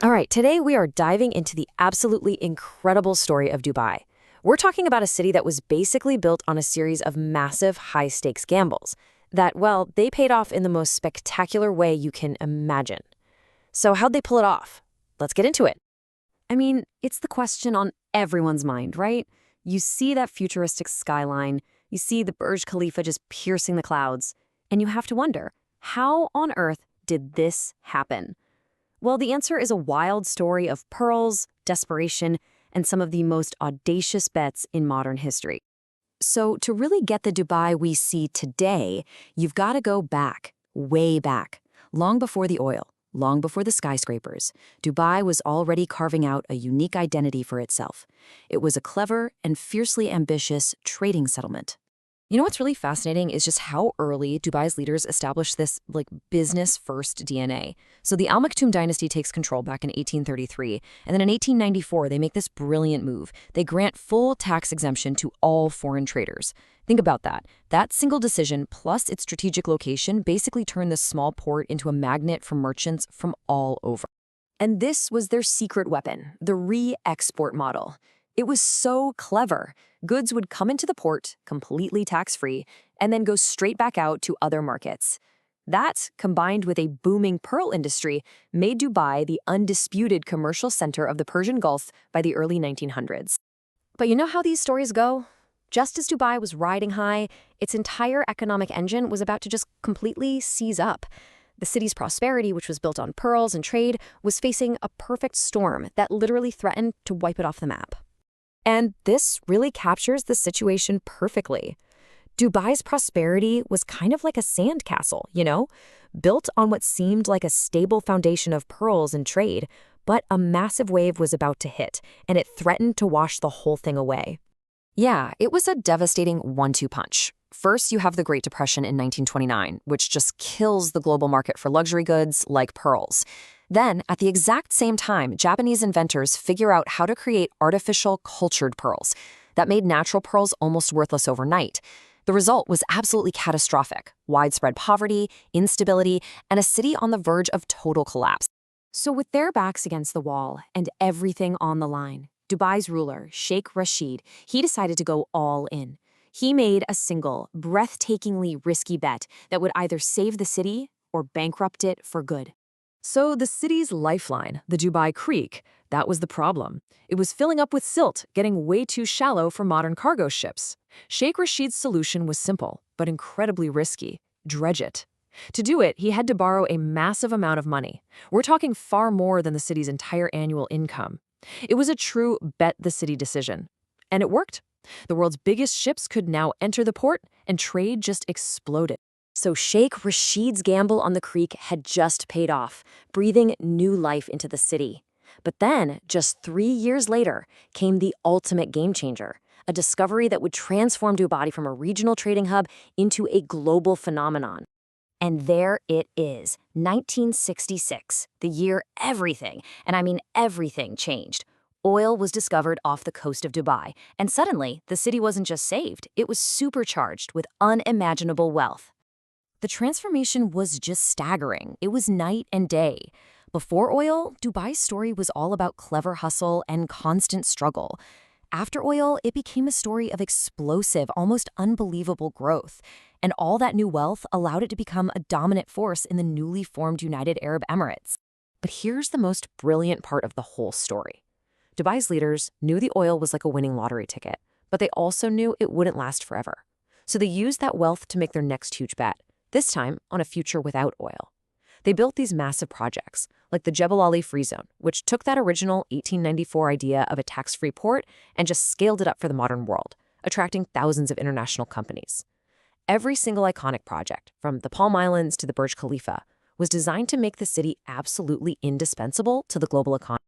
All right, today we are diving into the absolutely incredible story of Dubai. We're talking about a city that was basically built on a series of massive high-stakes gambles that, well, they paid off in the most spectacular way you can imagine. So how'd they pull it off? Let's get into it. I mean, it's the question on everyone's mind, right? You see that futuristic skyline, you see the Burj Khalifa just piercing the clouds, and you have to wonder, how on earth did this happen? Well, the answer is a wild story of pearls, desperation, and some of the most audacious bets in modern history. So to really get the Dubai we see today, you've got to go back, way back, long before the oil, long before the skyscrapers. Dubai was already carving out a unique identity for itself. It was a clever and fiercely ambitious trading settlement. You know what's really fascinating is just how early Dubai's leaders established this business-first DNA. So the Al Maktoum dynasty takes control back in 1833, and then in 1894 they make this brilliant move. They grant full tax exemption to all foreign traders. Think about that. That single decision plus its strategic location basically turned this small port into a magnet for merchants from all over. And this was their secret weapon, the re-export model. It was so clever. Goods would come into the port, completely tax-free, and then go straight back out to other markets. That, combined with a booming pearl industry, made Dubai the undisputed commercial center of the Persian Gulf by the early 1900s. But you know how these stories go? Just as Dubai was riding high, its entire economic engine was about to just completely seize up. The city's prosperity, which was built on pearls and trade, was facing a perfect storm that literally threatened to wipe it off the map. And this really captures the situation perfectly. Dubai's prosperity was kind of like a sandcastle, built on what seemed like a stable foundation of pearls and trade, but a massive wave was about to hit, and it threatened to wash the whole thing away. Yeah, it was a devastating one-two punch. First, you have the Great Depression in 1929, which just kills the global market for luxury goods like pearls. Then, at the exact same time, Japanese inventors figure out how to create artificial cultured pearls that made natural pearls almost worthless overnight. The result was absolutely catastrophic: widespread poverty, instability, and a city on the verge of total collapse. So with their backs against the wall and everything on the line, Dubai's ruler, Sheikh Rashid, he decided to go all in. He made a single, breathtakingly risky bet that would either save the city or bankrupt it for good. So the city's lifeline, the Dubai Creek, that was the problem. It was filling up with silt, getting way too shallow for modern cargo ships. Sheikh Rashid's solution was simple, but incredibly risky: dredge it. To do it, he had to borrow a massive amount of money. We're talking far more than the city's entire annual income. It was a true bet-the-city decision. And it worked. The world's biggest ships could now enter the port, and trade just exploded. So Sheikh Rashid's gamble on the creek had just paid off, breathing new life into the city. But then, just 3 years later, came the ultimate game changer, a discovery that would transform Dubai from a regional trading hub into a global phenomenon. And there it is, 1966, the year everything, and I mean everything, changed. Oil was discovered off the coast of Dubai, and suddenly, the city wasn't just saved, it was supercharged with unimaginable wealth. The transformation was just staggering. It was night and day. Before oil, Dubai's story was all about clever hustle and constant struggle. After oil, it became a story of explosive, almost unbelievable growth. And all that new wealth allowed it to become a dominant force in the newly formed United Arab Emirates. But here's the most brilliant part of the whole story. Dubai's leaders knew the oil was like a winning lottery ticket, but they also knew it wouldn't last forever. So they used that wealth to make their next huge bet, this time on a future without oil. They built these massive projects, like the Jebel Ali Free Zone, which took that original 1894 idea of a tax-free port and just scaled it up for the modern world, attracting thousands of international companies. Every single iconic project, from the Palm Islands to the Burj Khalifa, was designed to make the city absolutely indispensable to the global economy.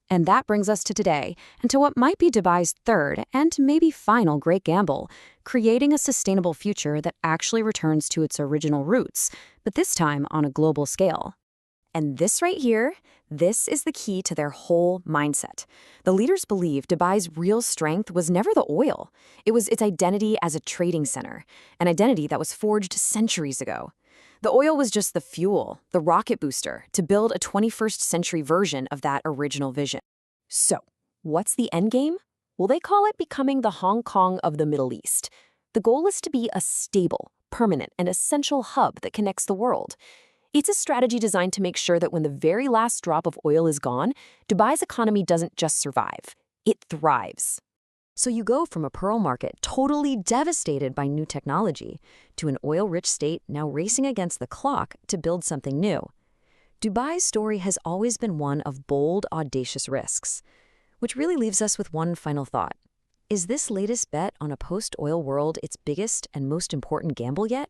And that brings us to today, and to what might be Dubai's third and maybe final great gamble: creating a sustainable future that actually returns to its original roots, but this time on a global scale. And this right here, this is the key to their whole mindset. The leaders believed Dubai's real strength was never the oil. It was its identity as a trading center, an identity that was forged centuries ago. The oil was just the fuel, the rocket booster, to build a 21st century version of that original vision. So, what's the end game? Well, they call it becoming the Hong Kong of the Middle East. The goal is to be a stable, permanent, and essential hub that connects the world. It's a strategy designed to make sure that when the very last drop of oil is gone, Dubai's economy doesn't just survive, it thrives. So you go from a pearl market totally devastated by new technology to an oil-rich state now racing against the clock to build something new. Dubai's story has always been one of bold, audacious risks, which really leaves us with one final thought. Is this latest bet on a post-oil world its biggest and most important gamble yet?